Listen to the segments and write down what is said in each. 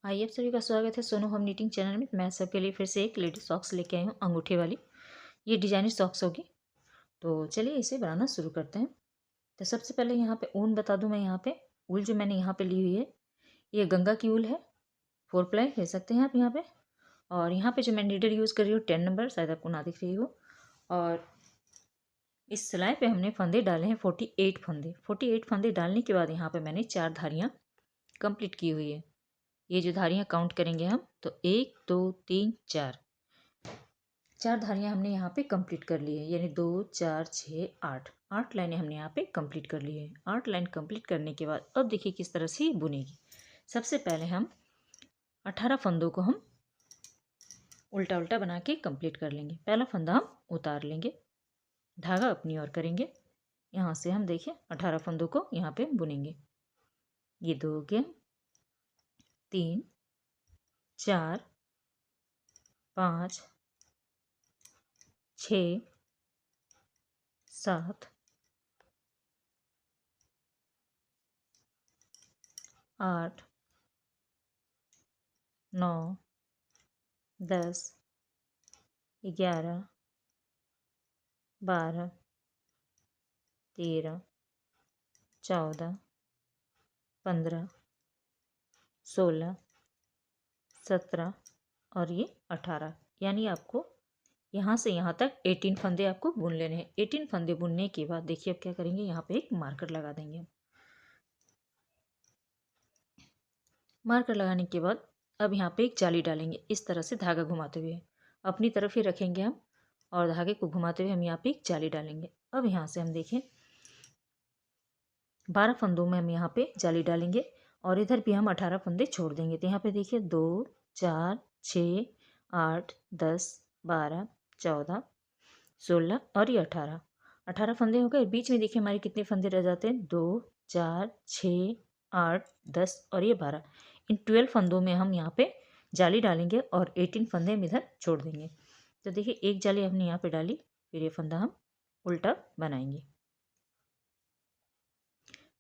आइए, आप सभी का स्वागत है सोनू होम नीटिंग चैनल में। मैं सबके लिए फिर से एक लेडी सॉक्स लेके आई हूँ, अंगूठे वाली। ये डिजाइनर सॉक्स होगी। तो चलिए इसे बनाना शुरू करते हैं। तो सबसे पहले यहाँ पे ऊन बता दूँ मैं। यहाँ पे ऊल जो मैंने यहाँ पे ली हुई है, ये गंगा की ऊल है। 4 प्लाई ले सकते हैं आप यहाँ पे। और यहाँ पे जो मैं नीडल यूज़ कर रही हूँ 10 नंबर, शायद आपको ना दिख रही हो। और इस सिलाई पे हमने फंदे डाले हैं 48 फंदे। 48 फंदे डालने के बाद यहाँ पे मैंने 4 धारियाँ कंप्लीट की हुई है। ये जो धारियाँ काउंट करेंगे हम, तो 1 2 3 4 4 धारियाँ हमने यहाँ पे कंप्लीट कर ली है। यानी 2 4 6 8 8 लाइनें हमने यहाँ पे कंप्लीट कर ली है। 8 लाइन कंप्लीट करने के बाद अब देखिए किस तरह से ये बुनेगी। सबसे पहले हम 18 फंदों को हम उल्टा उल्टा बना के कंप्लीट कर लेंगे। पहला फंदा हम उतार लेंगे, धागा अपनी ओर करेंगे। यहाँ से हम देखिए 18 फंदों को यहाँ पे बुनेंगे। ये 2 हो गया, 3 4 5 6 7 8 9 10 11 12 13 14 15 16 17 और ये 18। यानी आपको यहाँ से यहाँ तक 18 फंदे आपको बुन लेने हैं। 18 फंदे बुनने के बाद देखिए अब क्या करेंगे, यहाँ पे एक मार्कर लगा देंगे हम। मार्कर लगाने के बाद अब यहाँ पे एक जाली डालेंगे, इस तरह से धागा घुमाते हुए अपनी तरफ ही रखेंगे हम। और धागे को घुमाते हुए हम यहाँ पे एक जाली डालेंगे। अब यहाँ से हम देखें 12 फंदों में हम यहाँ पे जाली डालेंगे और इधर भी हम 18 फंदे छोड़ देंगे। तो यहाँ पे देखिए 2 4 6 8 10 12 14 16 और ये 18 फंदे हो गए। बीच में देखिए हमारे कितने फंदे रह जाते हैं, 2 4 6 8 10 और ये 12। इन 12 फंदों में हम यहाँ पे जाली डालेंगे और 18 फंदे हम इधर छोड़ देंगे। तो देखिए एक जाली हमने यहाँ पे डाली, फिर ये फंदा हम उल्टा बनाएंगे,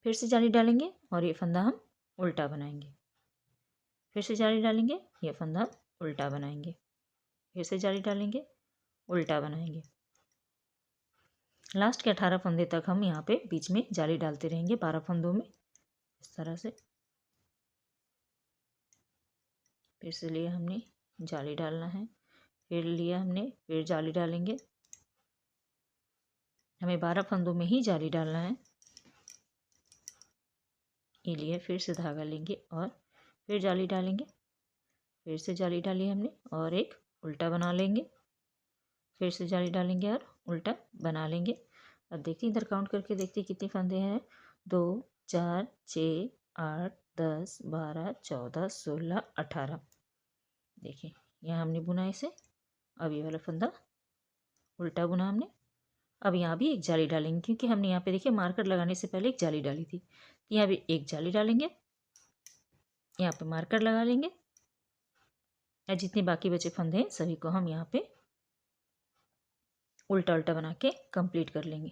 फिर से जाली डालेंगे और ये फंदा हम उल्टा बनाएंगे, फिर से जाली डालेंगे, ये फंदा हम उल्टा बनाएंगे, फिर से जाली डालेंगे, उल्टा बनाएंगे। लास्ट के 18 फंदे तक हम यहाँ पे बीच में जाली डालते रहेंगे 12 फंदों में, इस तरह से। फिर से लिया हमने, जाली डालना है, फिर लिया हमने, फिर जाली डालेंगे। हमें 12 फंदों में ही जाली डालना है। ये लिए, फिर से धागा लेंगे और फिर जाली डालेंगे, फिर से जाली डाली हमने और एक उल्टा बना लेंगे, फिर से जाली डालेंगे और उल्टा बना लेंगे। अब देखिए इधर काउंट करके देखते कितने फंदे हैं, 2 4 6 8 10 12 14 16 18। देखिए यहाँ हमने बुना इसे। अब ये वाला फंदा उल्टा बुना हमने। अब यहाँ भी एक जाली डालेंगे, क्योंकि हमने यहाँ पे देखिए मार्कर लगाने से पहले एक जाली डाली थी। यहाँ भी एक जाली डालेंगे, यहाँ पे मार्कर लगा लेंगे और जितने बाकी बचे फंदे हैं सभी को हम यहाँ पे उल्टा उल्टा बना के कंप्लीट कर लेंगे।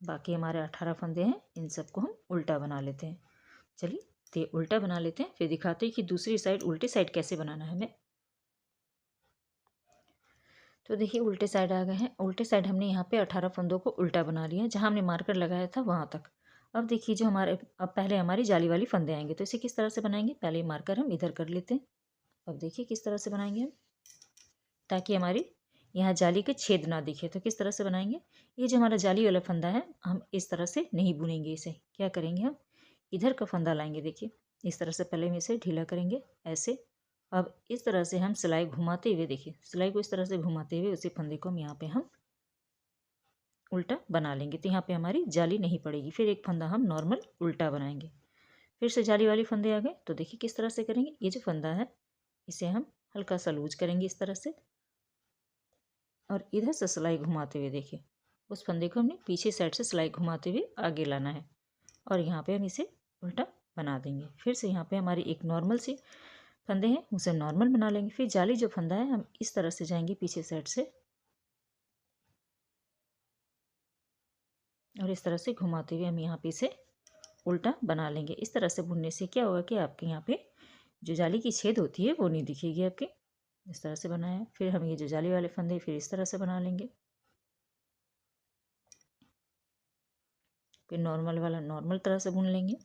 बाकी हमारे 18 फंदे हैं, इन सबको हम उल्टा बना लेते हैं। चलिए तो उल्टा बना लेते हैं, फिर दिखाते हैं कि दूसरी साइड उल्टे साइड कैसे बनाना है हमें। तो देखिए उल्टे साइड आ गए हैं। उल्टे साइड हमने यहाँ पे 18 फंदों को उल्टा बना लिया, जहाँ हमने मार्कर लगाया था वहाँ तक। अब देखिए जो हमारे, अब पहले हमारी जाली वाली फंदे आएंगे, तो इसे किस तरह से बनाएंगे, पहले मार्कर हम इधर कर लेते हैं। अब देखिए किस तरह से बनाएंगे हम, ताकि हमारी यहाँ जाली के छेद ना दिखे। तो किस तरह से बनाएंगे, ये जो हमारा जाली वाला फंदा है हम इस तरह से नहीं बुनेंगे। इसे क्या करेंगे, हम इधर का फंदा लाएंगे, देखिए इस तरह से पहले हम इसे ढीला करेंगे ऐसे। अब इस तरह से हम सिलाई घुमाते हुए, देखिए सिलाई को इस तरह से घुमाते हुए उसी फंदे को हम यहाँ पे हम उल्टा बना लेंगे। तो यहाँ पे हमारी जाली नहीं पड़ेगी। फिर एक फंदा हम नॉर्मल उल्टा बनाएंगे, फिर से जाली वाली फंदे आ गए। तो देखिए किस तरह से करेंगे, ये जो फंदा है इसे हम हल्का सा लूज करेंगे इस तरह से, और इधर से सिलाई घुमाते हुए देखिए उस फंदे को हमने पीछे साइड से सिलाई घुमाते हुए आगे लाना है और यहाँ पे हम इसे उल्टा बना देंगे। फिर से यहाँ पे हमारी एक नॉर्मल सी फंदे हैं, उसे नॉर्मल बना लेंगे। फिर जाली जो फंदा है हम इस तरह से जाएंगे पीछे साइड से और इस तरह से घुमाते हुए हम यहाँ पे इसे उल्टा बना लेंगे। इस तरह से बुनने से क्या होगा कि आपके यहाँ पे जो जाली की छेद होती है वो नहीं दिखेगी आपके। इस तरह से बनाया। फिर हम ये जो जाली वाले फंदे फिर इस तरह से बना लेंगे। फिर नॉर्मल वाला नॉर्मल तरह से बुन लेंगे।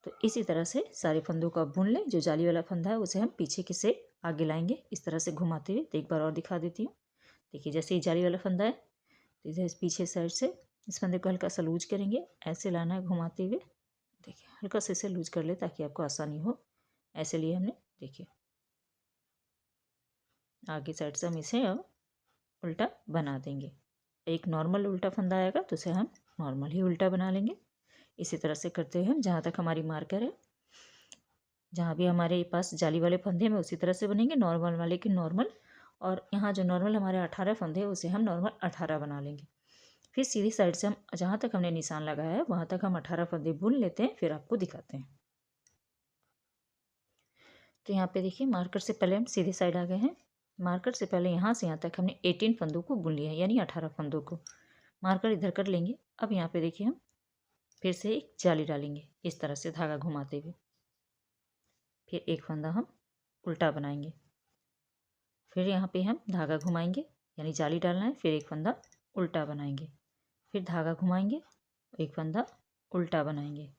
तो इसी तरह से सारे फंदों को आप बुन लें। जो जाली वाला फंदा है उसे हम पीछे के से आगे लाएंगे इस तरह से घुमाते हुए। तो एक बार और दिखा देती हूँ। देखिए जैसे ही जाली वाला फंदा है तो इधर पीछे साइड से इस फंदे को हल्का सा लूज करेंगे, ऐसे लाना है घुमाते हुए। देखिए हल्का से इसे लूज कर ले ताकि आपको आसानी हो। ऐसे लिए हमने। देखिए आगे साइड से हम इसे अब उल्टा बना देंगे। एक नॉर्मल उल्टा फंदा आएगा तो उसे हम नॉर्मल ही उल्टा बना लेंगे। इसी तरह से करते हुए हम जहाँ तक हमारी मार्कर है, जहाँ भी हमारे पास जाली वाले फंदे में उसी तरह से बनेंगे, नॉर्मल वाले की नॉर्मल। और यहाँ जो नॉर्मल हमारे 18 फंदे हैं उसे हम नॉर्मल 18 बना लेंगे। फिर सीधी साइड से हम जहाँ तक हमने निशान लगाया है वहाँ तक हम 18 फंदे बुन लेते हैं, फिर आपको दिखाते हैं। तो यहाँ पे देखिए मार्कर से पहले हम सीधी साइड आ गए हैं। मार्कर से पहले यहाँ से यहाँ तक हमने 18 फंदों को बुन लिया है, यानी 18 फंदों को। मार्कर इधर कर लेंगे। अब यहाँ पे देखिए हम फिर से एक जाली डालेंगे इस तरह से धागा घुमाते हुए। फिर एक फंदा हम उल्टा बनाएंगे। फिर यहाँ पे हम धागा घुमाएंगे, यानी जाली डालना है। फिर एक फंदा उल्टा बनाएंगे। फिर धागा घुमाएंगे, एक फंदा उल्टा बनाएंगे।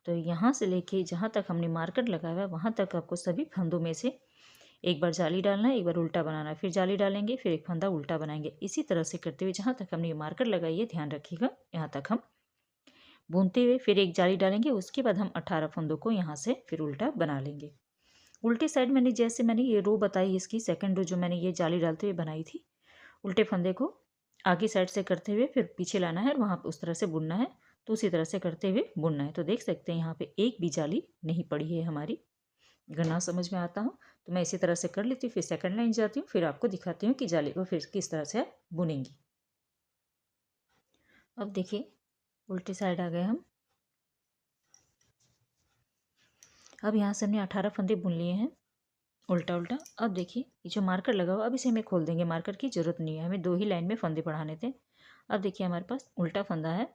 तो यहाँ से लेके जहाँ तक हमने मार्कर लगाया है वहाँ तक आपको सभी फंदों में से एक बार जाली डालना है, एक बार उल्टा बनाना है। फिर जाली डालेंगे, फिर एक फंदा उल्टा बनाएंगे। इसी तरह से करते हुए जहाँ तक हमने ये मार्कर लगाई है ध्यान रखिएगा, यहाँ तक हम बुनते हुए फिर एक जाली डालेंगे। उसके बाद हम 18 फंदों को यहाँ से फिर उल्टा बना लेंगे। उल्टे साइड मैंने जैसे मैंने ये रो बताई, इसकी सेकंड रो जो मैंने ये जाली डालते हुए बनाई थी, उल्टे फंदे को आगे साइड से करते हुए फिर पीछे लाना है और वहाँ पर उस तरह से बुनना है। तो उसी तरह से करते हुए बुनना है। तो देख सकते हैं यहाँ पे एक भी जाली नहीं पड़ी है हमारी। अगर ना समझ में आता हो तो मैं इसी तरह से कर लेती हूँ। फिर सेकंड लाइन जाती हूँ, फिर आपको दिखाती हूँ कि जाली को फिर किस तरह से आप बुनेंगी। अब देखिए उल्टी साइड आ गए हम। अब यहाँ से हमने 18 फंदे बुन लिए हैं उल्टा उल्टा। अब देखिए ये जो मार्कर लगा हुआ, अब इसे हमें खोल देंगे। मार्कर की जरूरत नहीं है, हमें 2 ही लाइन में फंदे बढ़ाने थे। अब देखिए हमारे पास उल्टा फंदा है,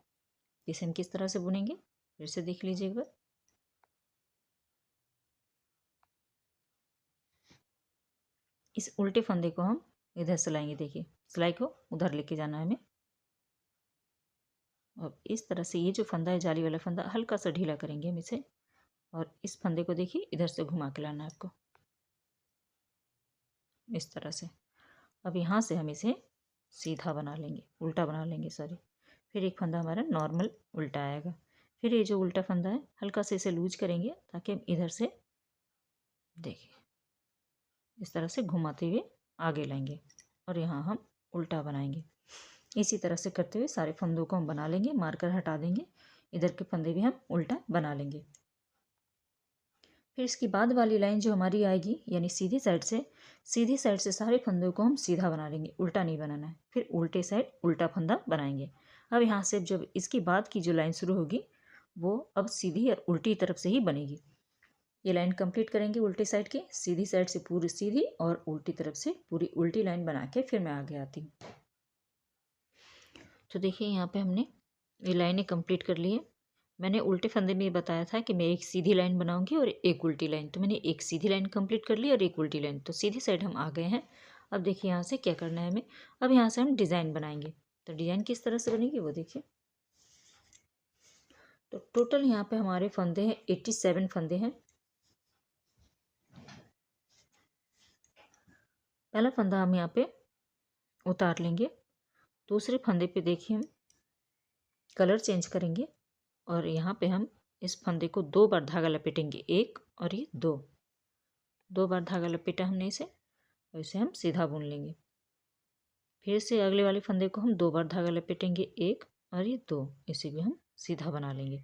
इसे हम किस तरह से बुनेंगे फिर से देख लीजिए एक बार। इस उल्टे फंदे को हम इधर से लाएंगे। देखिए सिलाई को उधर लेके जाना है हमें। और इस तरह से ये जो फंदा है जाली वाला फंदा हल्का सा ढीला करेंगे हम इसे। और इस फंदे को देखिए इधर से घुमा के लाना है आपको इस तरह से। अब यहाँ से हम इसे सीधा बना लेंगे, उल्टा बना लेंगे सॉरी। फिर एक फंदा हमारा नॉर्मल उल्टा आएगा। फिर ये जो उल्टा फंदा है हल्का से इसे लूज करेंगे ताकि हम इधर से देखिए इस तरह से घुमाते हुए आगे लाएंगे और यहाँ हम उल्टा बनाएंगे। इसी तरह से करते हुए सारे फंदों को हम बना लेंगे। मार्कर हटा देंगे, इधर के फंदे भी हम उल्टा बना लेंगे। फिर इसकी बाद वाली लाइन जो हमारी आएगी यानी सीधी साइड से सारे फंदों को हम सीधा बना लेंगे, उल्टा नहीं बनाना है। फिर उल्टे साइड उल्टा फंदा बनाएंगे। अब यहाँ से जब इसकी बाद की जो लाइन शुरू होगी वो अब सीधी और उल्टी तरफ से ही बनेगी। ये लाइन कंप्लीट करेंगे उल्टी साइड की, सीधी साइड से पूरी सीधी और उल्टी तरफ से पूरी उल्टी लाइन बना के फिर मैं आगे आती हूँ। तो देखिए यहाँ पे हमने ये लाइनें कंप्लीट कर ली है। मैंने उल्टे फंदे में बताया था कि मैं एक सीधी लाइन बनाऊंगी और एक उल्टी लाइन, तो मैंने एक सीधी लाइन कंप्लीट कर ली और एक उल्टी लाइन। तो सीधी साइड हम आ गए हैं। अब देखिए यहाँ से क्या करना है हमें। अब यहाँ से हम डिज़ाइन बनाएंगे। तो डिज़ाइन किस तरह से बनेगी वो देखिए। तो टोटल यहाँ पे हमारे फंदे हैं 87 फंदे हैं। पहला फंदा हम यहाँ पे उतार लेंगे। दूसरे फंदे पे देखिए हम कलर चेंज करेंगे और यहाँ पे हम इस फंदे को 2 बार धागा लपेटेंगे, एक और ये 2 बार धागा लपेटा हमने इसे, और इसे हम सीधा बुन लेंगे। फिर से अगले वाले फंदे को हम 2 बार धागा लपेटेंगे, एक और ये 2, इसे भी हम सीधा बना लेंगे।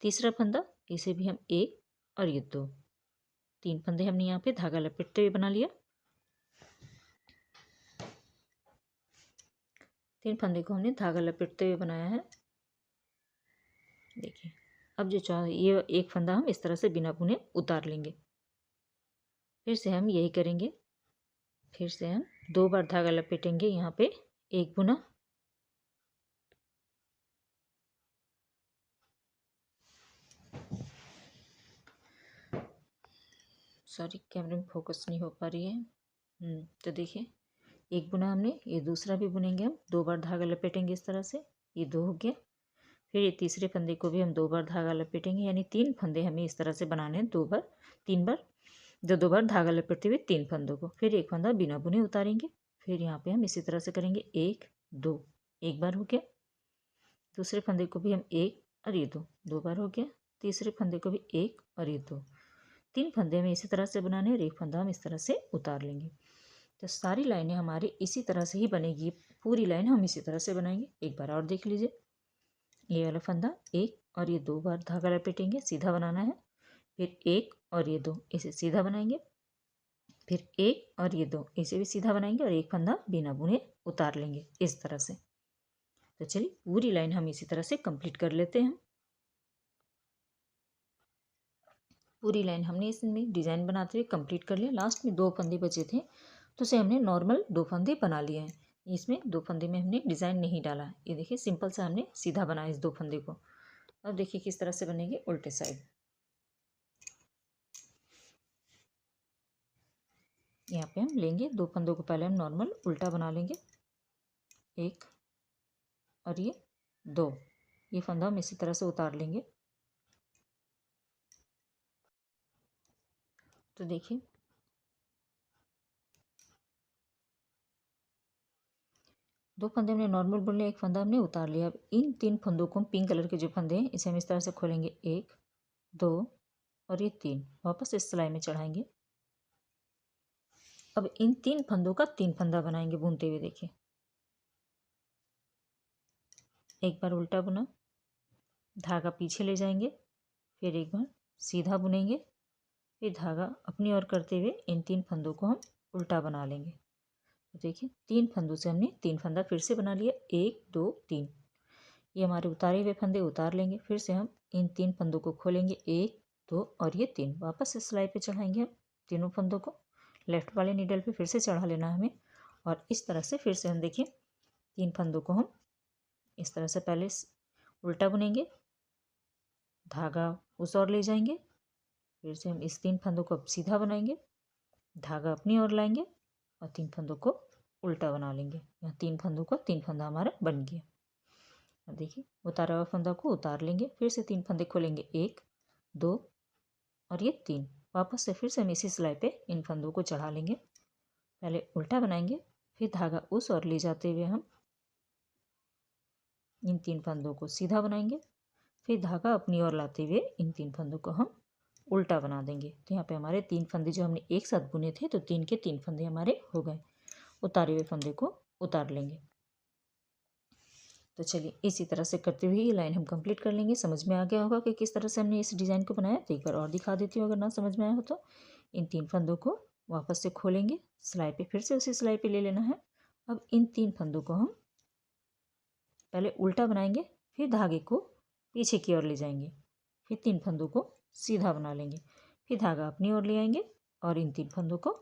तीसरा फंदा, इसे भी हम एक और ये 2, 3 फंदे हमने यहाँ पे धागा लपेटते हुए बना लिया। 3 फंदे को हमने धागा लपेटते हुए बनाया है। देखिए अब जो ये एक फंदा हम इस तरह से बिना बुने उतार लेंगे। फिर से हम यही करेंगे। फिर से हम 2 बार धागा लपेटेंगे, यहाँ पे एक बुना सॉरी कैमरे में फोकस नहीं हो पा रही है। तो देखिए एक बुना हमने, ये दूसरा भी बुनेंगे हम, 2 बार धागा लपेटेंगे इस तरह से, ये 2 हो गया। फिर ये तीसरे फंदे को भी हम 2 बार धागा लपेटेंगे, यानी 3 फंदे हमें इस तरह से बनाने हैं, 2 बार 3 बार, 2 बार धागा लपेटते हुए 3 फंदों को। फिर एक फंदा बिना बुने उतारेंगे। फिर यहाँ पे हम इसी तरह से करेंगे 1 2, एक बार हो गया। दूसरे फंदे को भी हम 1 और ये 2 बार हो गया। तीसरे फंदे को भी 1 और ये 2, 3 फंदे हमें इसी तरह से बनाने और एक फंदा हम इस तरह से उतार लेंगे। तो सारी लाइनें हमारी इसी तरह से ही बनेगी, पूरी लाइन हम इसी तरह से बनाएंगे। एक बार और देख लीजिए, ये वाला फंदा 1 और ये 2 बार धागा लपेटेंगे, सीधा बनाना है। फिर 1 और ये 2, इसे सीधा बनाएंगे। फिर 1 और ये 2, इसे भी सीधा बनाएंगे और एक फंदा बिना बुने उतार लेंगे इस तरह से। तो चलिए पूरी लाइन हम इसी तरह से कंप्लीट कर लेते हैं। पूरी लाइन हमने इसमें डिज़ाइन बनाते हुए कंप्लीट कर लिया। लास्ट में 2 फंदे बचे थे, तो उसे हमने नॉर्मल 2 फंदे बना लिए हैं। इसमें 2 फंदे में हमने डिज़ाइन नहीं डाला। ये देखिए सिंपल सा हमने सीधा बनाया इस 2 फंदे को। अब देखिए किस तरह से बनेंगे उल्टे साइड। यहाँ पे हम लेंगे 2 फंदों को, पहले हम नॉर्मल उल्टा बना लेंगे, 1 और ये 2, ये फंदा हम इसी तरह से उतार लेंगे। तो देखिए 2 फंदे हमने नॉर्मल बुन लिया, एक फंदा हमने उतार लिया। अब इन 3 फंदों को हम, पिंक कलर के जो फंदे हैं, इसे हम इस तरह से खोलेंगे, 1 2 और ये 3, वापस इस सिलाई में चढ़ाएंगे। अब इन 3 फंदों का 3 फंदा बनाएंगे बुनते हुए। देखिए एक बार उल्टा बुना, धागा पीछे ले जाएंगे, फिर एक बार सीधा बुनेंगे, फिर धागा अपनी ओर करते हुए इन 3 फंदों को हम उल्टा बना लेंगे। तो देखिए 3 फंदों से हमने 3 फंदा फिर से बना लिया, 1 2 3। ये हमारे उतारे हुए फंदे उतार लेंगे। फिर से हम इन 3 फंदों को खोलेंगे, 1 2 और ये 3, वापस इस सिलाई पे चढ़ाएंगे हम तीनों फंदों को। लेफ्ट वाले नीडल पे फिर से चढ़ा लेना है हमें, और इस तरह से फिर से हम देखिए 3 फंदों को हम इस तरह से पहले उल्टा बुनेंगे, धागा उस ओर ले जाएंगे, फिर से हम इस 3 फंदों को अब सीधा बनाएंगे, धागा अपनी ओर लाएंगे और 3 फंदों को उल्टा बना लेंगे। यहाँ 3 फंदों का 3 फंदा हमारा बन गया। अब देखिए उतारा हुआ फंदा को उतार लेंगे, फिर से 3 फंदे खोलेंगे, 1 2 और ये 3, वापस से फिर से हम इसी सिलाई पे इन फंदों को चढ़ा लेंगे। पहले उल्टा बनाएंगे, फिर धागा उस ओर ले जाते हुए हम इन 3 फंदों को सीधा बनाएंगे, फिर धागा अपनी ओर लाते हुए इन 3 फंदों को हम उल्टा बना देंगे। तो यहाँ पे हमारे 3 फंदे जो हमने एक साथ बुने थे, तो 3 के 3 फंदे हमारे हो गए। उतारे हुए फंदे को उतार लेंगे। तो चलिए इसी तरह से करते हुए ये लाइन हम कंप्लीट कर लेंगे। समझ में आ गया होगा कि किस तरह से हमने इस डिज़ाइन को बनाया। तो एक बार और दिखा देती हूँ अगर ना समझ में आया हो तो। इन 3 फंदों को वापस से खोलेंगे, सिलाई पे फिर से उसी सिलाई पे ले लेना है। अब इन 3 फंदों को हम पहले उल्टा बनाएंगे, फिर धागे को पीछे की ओर ले जाएंगे, फिर 3 फंदों को सीधा बना लेंगे, फिर धागा अपनी ओर ले आएंगे और इन 3 फंदों को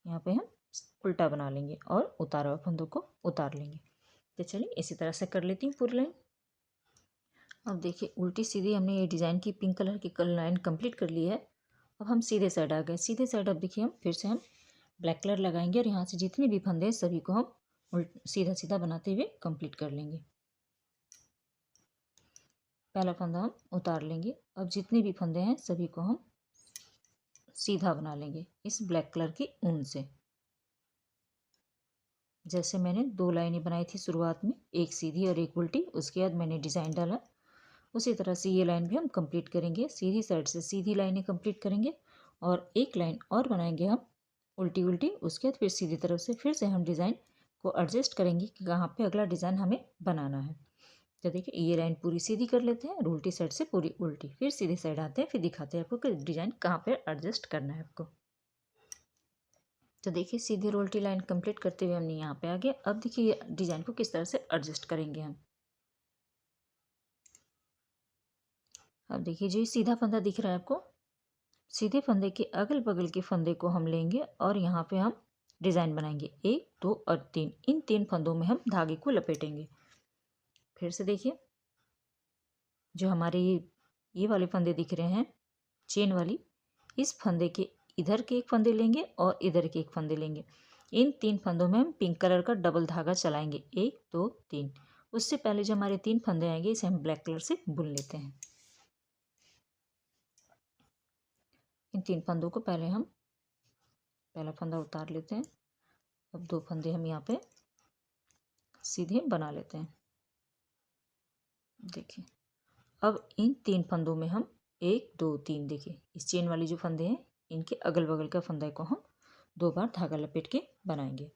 यहाँ पे हम उल्टा बना लेंगे और उतारा हुआ फंदों को उतार लेंगे। तो चलिए इसी तरह से कर लेती हूँ पूरी लाइन। अब देखिए उल्टी सीधी हमने ये डिज़ाइन की पिंक कलर की लाइन कंप्लीट कर ली है। अब हम सीधे साइड आ गए। सीधे साइड अब देखिए हम फिर से हम ब्लैक कलर लगाएंगे और यहाँ से जितने भी फंदे हैं सभी को हम सीधा सीधा बनाते हुए कंप्लीट कर लेंगे। पहला फंदा हम उतार लेंगे। अब जितने भी फंदे हैं सभी को हम सीधा बना लेंगे इस ब्लैक कलर की ऊन से। जैसे मैंने 2 लाइनें बनाई थी शुरुआत में, एक सीधी और एक उल्टी, उसके बाद मैंने डिज़ाइन डाला, उसी तरह से ये लाइन भी हम कंप्लीट करेंगे। सीधी साइड से सीधी लाइनें कंप्लीट करेंगे और एक लाइन और बनाएंगे हम उल्टी उल्टी। उसके बाद फिर सीधी तरफ से फिर से हम डिज़ाइन को एडजस्ट करेंगे कि कहाँ पे अगला डिज़ाइन हमें बनाना है। तो देखिए ये लाइन पूरी सीधी कर लेते हैं और उल्टी साइड से पूरी उल्टी, फिर सीधी साइड आते हैं, फिर दिखाते हैं आपको कि डिज़ाइन कहाँ पर एडजस्ट करना है आपको। तो देखिए सीधी और उल्टी लाइन कंप्लीट करते हुए हमने यहाँ पे आ गए। अब देखिए डिज़ाइन को किस तरह से एडजस्ट करेंगे हम। अब देखिए जो सीधा फंदा दिख रहा है आपको, सीधे फंदे के अगल बगल के फंदे को हम लेंगे और यहाँ पे हम डिज़ाइन बनाएंगे। 1 2 और 3, इन 3 फंदों में हम धागे को लपेटेंगे। फिर से देखिए जो हमारे ये वाले फंदे दिख रहे हैं चेन वाली, इस फंदे के इधर के एक फंदे लेंगे और इधर के एक फंदे लेंगे। इन 3 फंदों में हम पिंक कलर का डबल धागा चलाएंगे, 1 2 3। उससे पहले जो हमारे 3 फंदे आएंगे इसे हम ब्लैक कलर से बुन लेते हैं। इन 3 फंदों को पहले हम पहला फंदा उतार लेते हैं। अब 2 फंदे हम यहाँ पे सीधे बना लेते हैं। देखिए, अब इन 3 फंदों में हम 1 2 3, देखिए इस चेन वाली जो फंदे हैं इनके अगल बगल का फंदे को हम 2 बार धागा लपेट के बनाएंगे।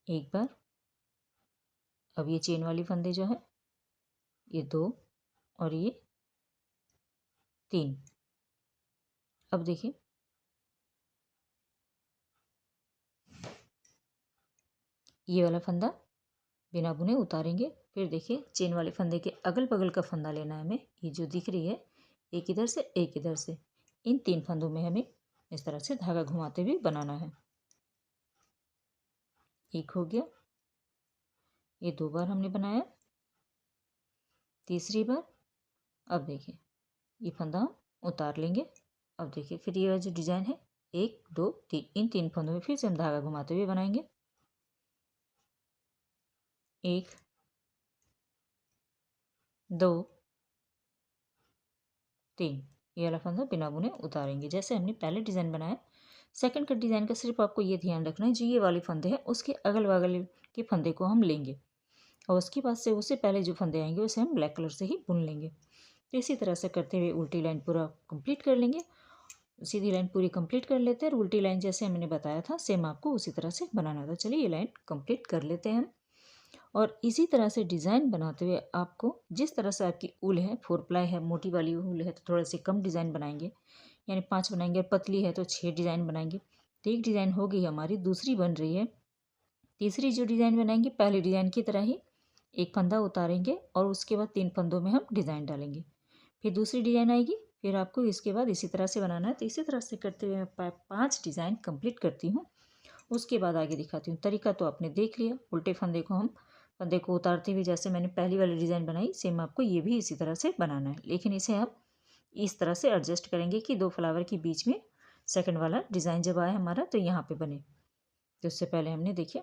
एक बार, अब ये चेन वाली फंदे जो है ये 2 और ये 3। अब देखिए ये वाला फंदा बिना बुने उतारेंगे। फिर देखिए चेन वाले फंदे के अगल बगल का फंदा लेना है हमें, ये जो दिख रही है एक इधर से एक इधर से। इन 3 फंदों में हमें इस तरह से धागा घुमाते हुए बनाना है। एक हो गया, ये 2 बार हमने बनाया। तीसरी बार, अब देखिए ये फंदा हम उतार लेंगे। अब देखिए फिर ये जो डिजाइन है 1 2 3, इन 3 फंदों में फिर से हम धागा घुमाते हुए बनाएंगे। 1 2 3, ये वाला फंदा बिना बुने उतारेंगे जैसे हमने पहले डिज़ाइन बनाया। सेकंड का डिज़ाइन का सिर्फ आपको ये ध्यान रखना है, जो ये वाले फंदे हैं उसके अगल बगल के फंदे को हम लेंगे और उसके बाद से उससे पहले जो फंदे आएंगे उसे हम ब्लैक कलर से ही बुन लेंगे। तो इसी तरह से करते हुए उल्टी लाइन पूरा कंप्लीट कर लेंगे। सीधी लाइन पूरी कंप्लीट कर लेते हैं और उल्टी लाइन जैसे हमने बताया था सेम आपको उसी तरह से बनाना था। चलिए ये लाइन कंप्लीट कर लेते हैं हम। और इसी तरह से डिज़ाइन बनाते हुए आपको जिस तरह से आपकी ऊल है, 4 प्लाई है, मोटी वाली ऊल है तो थोड़ा सी कम डिज़ाइन बनाएंगे, यानी 5 बनाएंगे, और पतली है तो 6 डिज़ाइन बनाएंगे। तो एक डिज़ाइन हो गई हमारी, दूसरी बन रही है। तीसरी जो डिज़ाइन बनाएंगे पहले डिज़ाइन की तरह ही एक फंदा उतारेंगे और उसके बाद 3 फंदों में हम डिज़ाइन डालेंगे। फिर दूसरी डिज़ाइन आएगी, फिर आपको इसके बाद इसी तरह से बनाना है। तो इसी तरह से करते हुए मैं 5 डिज़ाइन कंप्लीट करती हूँ, उसके बाद आगे दिखाती हूँ। तरीका तो आपने देख लिया, उल्टे फंदे को हम फंदे को उतारते हुए जैसे मैंने पहली वाली डिज़ाइन बनाई सेम आपको ये भी इसी तरह से बनाना है, लेकिन इसे हम इस तरह से एडजस्ट करेंगे कि 2 फ्लावर के बीच में सेकंड वाला डिज़ाइन जब आए हमारा तो यहाँ पे बने। तो उससे पहले हमने देखिए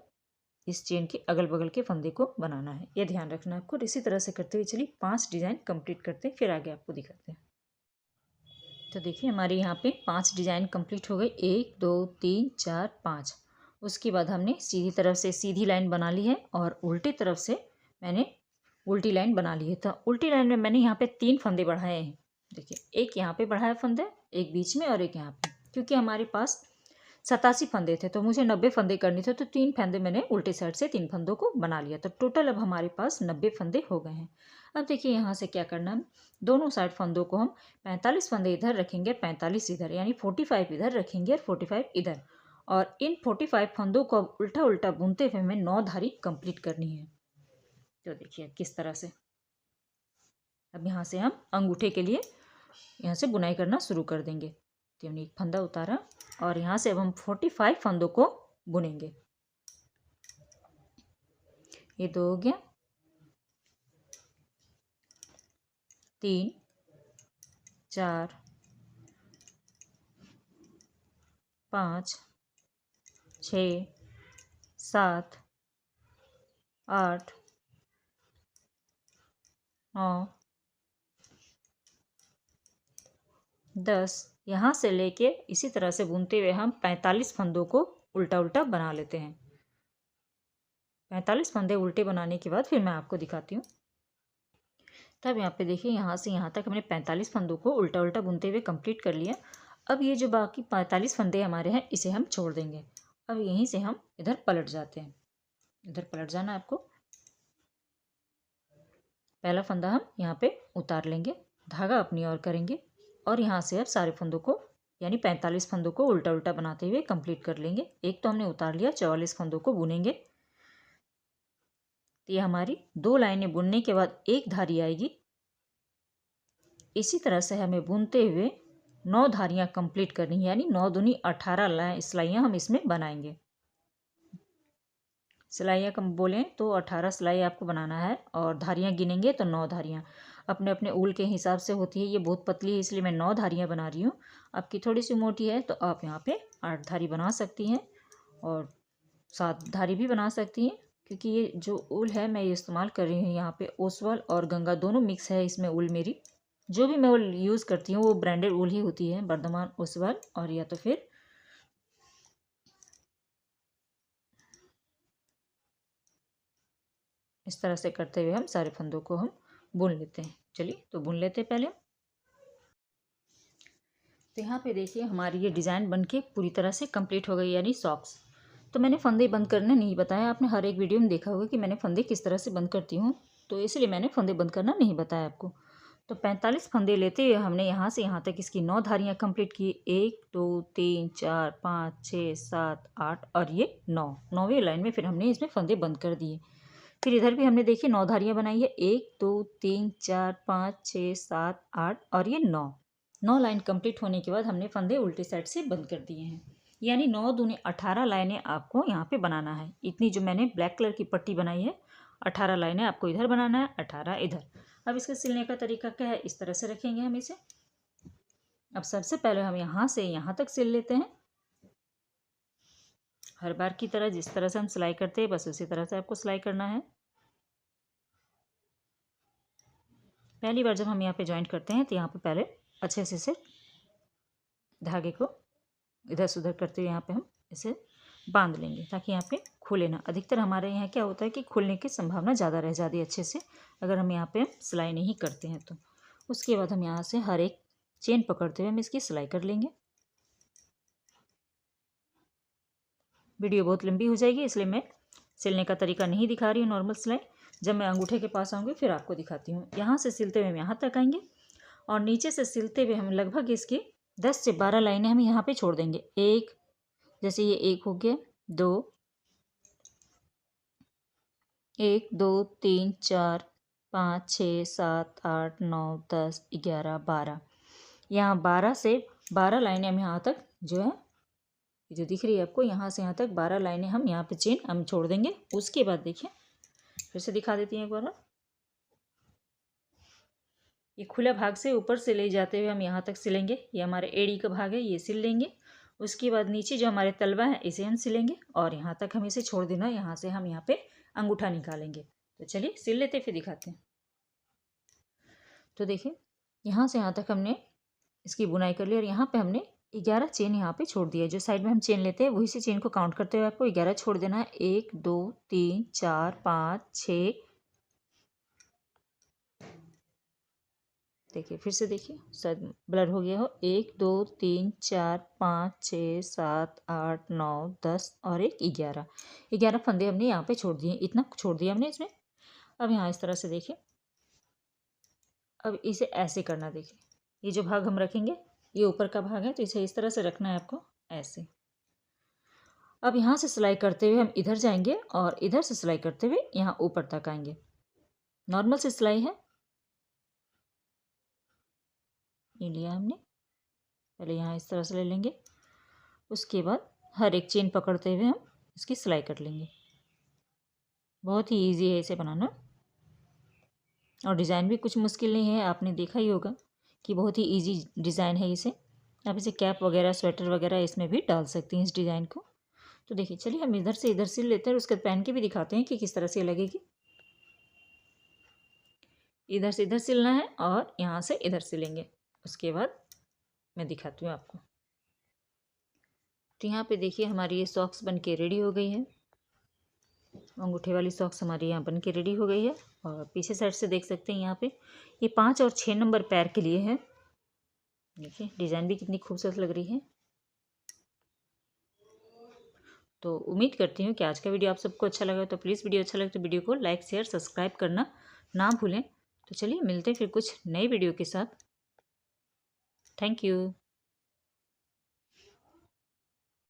इस चेन के अगल बगल के फंदे को बनाना है, ये ध्यान रखना है आपको। इसी तरह से करते हुए चलिए 5 डिज़ाइन कंप्लीट करते हैं, फिर आगे आपको दिखाते हैं। तो देखिए हमारे यहाँ पे 5 डिज़ाइन कंप्लीट हो गए, 1 2 3 4 5। उसके बाद हमने सीधी तरफ से सीधी लाइन बना ली है और उल्टी तरफ से मैंने उल्टी लाइन बना ली है। तो उल्टी लाइन में मैंने यहाँ पे 3 फंदे बढ़ाए हैं। देखिए एक यहाँ पे बढ़ाया फंदे, एक बीच में और एक यहाँ पे, क्योंकि हमारे पास 87 फंदे थे तो मुझे 90 फंदे करने थे, तो 3 फंदे मैंने उल्टे साइड से 3 फंदों को बना लिया। तो टोटल अब हमारे पास 90 फंदे हो गए हैं। अब देखिए यहाँ से क्या करना है, दोनों साइड फंदों को हम 45 फंदे इधर रखेंगे, 45 इधर, यानी 45 इधर रखेंगे और 45 इधर। और इन 45 फंदों को अब उल्टा उल्टा बुनते हुए हमें 9 धारी कंप्लीट करनी है। तो देखिए किस तरह से, अब यहाँ से हम अंगूठे के लिए यहाँ से बुनाई करना शुरू कर देंगे। तो हमने एक फंदा उतारा और यहाँ से अब हम 45 फंदों को बुनेंगे। ये 2 हो गया, 3 4 5 6 7 8 9 10। यहाँ से लेके इसी तरह से बुनते हुए हम 45 फंदों को उल्टा उल्टा बना लेते हैं। 45 फंदे उल्टे बनाने के बाद फिर मैं आपको दिखाती हूँ। तब यहाँ पे देखिए यहाँ से यहाँ तक हमने 45 फंदों को उल्टा उल्टा बुनते हुए कंप्लीट कर लिया। अब ये जो बाकी 45 फंदे हमारे हैं इसे हम छोड़ देंगे। अब यहीं से हम इधर पलट जाते हैं, इधर पलट जाना है आपको। पहला फंदा हम यहाँ पे उतार लेंगे, धागा अपनी ओर करेंगे और यहाँ से अब सारे फंदों को यानी 45 फंदों को उल्टा उल्टा बनाते हुए कंप्लीट कर लेंगे। एक तो हमने उतार लिया, 44 फंदों को बुनेंगे। तो ये हमारी 2 लाइनें बुनने के बाद एक धारी आएगी। इसी तरह से हमें बुनते हुए 9 धारियाँ कंप्लीट करनी है, यानी 9 दूनी 18 सिलाइयाँ हम इसमें बनाएंगे। सिलाइयाँ कम बोलें तो 18 सिलाई आपको बनाना है और धारियाँ गिनेंगे तो 9 धारियाँ। अपने अपने ऊल के हिसाब से होती है। ये बहुत पतली है इसलिए मैं 9 धारियाँ बना रही हूँ। आपकी थोड़ी सी मोटी है तो आप यहाँ पे 8 धारी बना सकती हैं और 7 धारी भी बना सकती हैं, क्योंकि ये जो ऊल है मैं ये इस्तेमाल कर रही हूँ यहाँ पे ओसवाल और गंगा दोनों मिक्स है इसमें ऊल मेरी। जो भी मैं ऊल यूज़ करती हूँ वो ब्रांडेड ऊल ही होती है, वर्धमान, ओसवाल और या तो फिर इस तरह से करते हुए हम सारे फंदों को हम बुन लेते हैं। चलिए तो बुन लेते हैं पहले। तो यहाँ पे देखिए हमारी ये डिज़ाइन बनके पूरी तरह से कंप्लीट हो गई, यानी सॉक्स। तो मैंने फंदे बंद करना नहीं बताया, आपने हर एक वीडियो में देखा होगा कि मैंने फंदे किस तरह से बंद करती हूँ, तो इसलिए मैंने फंदे बंद करना नहीं बताया आपको। तो 45 फंदे लेते हुए हमने यहाँ से यहाँ तक इसकी 9 धारियाँ कंप्लीट की। 1 2 3 4 5 6 7 8 और ये 9, 9वीं लाइन में फिर हमने इसमें फंदे बंद कर दिए। फिर इधर भी हमने देखिए 9 धारियाँ बनाई है। 1 2 3 4 5 6 7 8 और ये 9 लाइन कंप्लीट होने के बाद हमने फंदे उल्टी साइड से बंद कर दिए हैं, यानी 9 दूनी 18 लाइनें आपको यहाँ पे बनाना है। इतनी जो मैंने ब्लैक कलर की पट्टी बनाई है 18 लाइनें आपको इधर बनाना है, 18 इधर। अब इसके सिलने का तरीका क्या है, इस तरह से रखेंगे हम इसे। अब सबसे पहले हम यहाँ से यहाँ तक सिल लेते हैं। हर बार की तरह जिस तरह से हम सिलाई करते हैं बस उसी तरह से आपको सिलाई करना है। पहली बार जब हम यहाँ पे जॉइंट करते हैं तो यहाँ पे पहले अच्छे से धागे को इधर से उधर करते हुए यहाँ पे हम इसे बांध लेंगे ताकि यहाँ पे खुले ना। अधिकतर हमारे यहाँ क्या होता है कि खुलने की संभावना ज़्यादा रह जाती है अच्छे से अगर हम यहाँ पे सिलाई नहीं करते हैं तो। उसके बाद हम यहाँ से हर एक चेन पकड़ते हुए हम इसकी सिलाई कर लेंगे। वीडियो बहुत लंबी हो जाएगी इसलिए मैं सिलने का तरीका नहीं दिखा रही हूँ नॉर्मल सिलाई। जब मैं अंगूठे के पास आऊँगी फिर आपको दिखाती हूँ। यहाँ से सिलते हुए हम यहाँ तक आएंगे और नीचे से सिलते हुए हम लगभग इसकी 10 से 12 लाइनें हम यहाँ पे छोड़ देंगे। एक, जैसे ये एक हो गया, 2, 1 2 3 4 5 6 7 8 9 10 11 12, यहाँ 12 से 12 लाइनें हम यहाँ तक जो है जो दिख रही है आपको, यहाँ से यहाँ तक 12 लाइनें हम यहाँ पे चेन हम छोड़ देंगे। उसके बाद देखिए फिर से दिखा देती हैं एक बार। ये खुला भाग से ऊपर से ले जाते हुए हम यहाँ तक सिलेंगे। ये हमारे एड़ी का भाग है, ये सिल लेंगे। उसके बाद नीचे जो हमारे तलवा है इसे हम सिलेंगे और यहाँ तक हम इसे छोड़ देना। यहाँ से हम यहाँ पे अंगूठा निकालेंगे। तो चलिए सिल लेते फिर दिखाते हैं। तो देखिए यहाँ से यहाँ तक हमने इसकी बुनाई कर ली और यहाँ पे हमने 11 चेन यहाँ पे छोड़ दिया। जो साइड में हम चेन लेते हैं वही से चेन को काउंट करते हुए आपको 11 छोड़ देना है। 1 2 3 4 5 6, देखिए फिर से देखिए शायद ब्लर हो गया हो। 1 2 3 4 5 6 7 8 9 10 और एक 11 फंदे हमने यहाँ पे छोड़ दिए। इतना छोड़ दिया हमने इसमें। अब यहाँ इस तरह से देखिए, अब इसे ऐसे करना। देखिए ये जो भाग हम रखेंगे ये ऊपर का भाग है तो इसे इस तरह से रखना है आपको, ऐसे। अब यहाँ से सिलाई करते हुए हम इधर जाएंगे और इधर से सिलाई करते हुए यहाँ ऊपर तक आएंगे। नॉर्मल से सिलाई है। ये लिया हमने, पहले यहाँ इस तरह से ले लेंगे। उसके बाद हर एक चेन पकड़ते हुए हम इसकी सिलाई कर लेंगे। बहुत ही इजी है इसे बनाना और डिज़ाइन भी कुछ मुश्किल नहीं है। आपने देखा ही होगा कि बहुत ही इजी डिज़ाइन है इसे। आप इसे कैप वगैरह स्वेटर वगैरह इसमें भी डाल सकती हैं इस डिज़ाइन को। तो देखिए चलिए हम इधर से इधर सिल लेते हैं, उसके बाद पहन के भी दिखाते हैं कि किस तरह से लगेगी। इधर से इधर सिलना है और यहाँ से इधर सिलेंगे। उसके बाद मैं दिखाती हूँ आपको। तो यहाँ पे देखिए हमारी ये सॉक्स बन के रेडी हो गई है। अंगूठे वाली सॉक्स हमारी यहाँ बन के रेडी हो गई है और पीछे साइड से देख सकते हैं यहाँ पे ये 5 और 6 नंबर पैर के लिए है। देखिए डिज़ाइन भी कितनी खूबसूरत लग रही है। तो उम्मीद करती हूँ कि आज का वीडियो आप सबको अच्छा लगा। तो प्लीज़ वीडियो अच्छा लगे तो वीडियो को लाइक शेयर सब्सक्राइब करना ना भूलें। तो चलिए मिलते हैं फिर कुछ नई वीडियो के साथ। Thank you.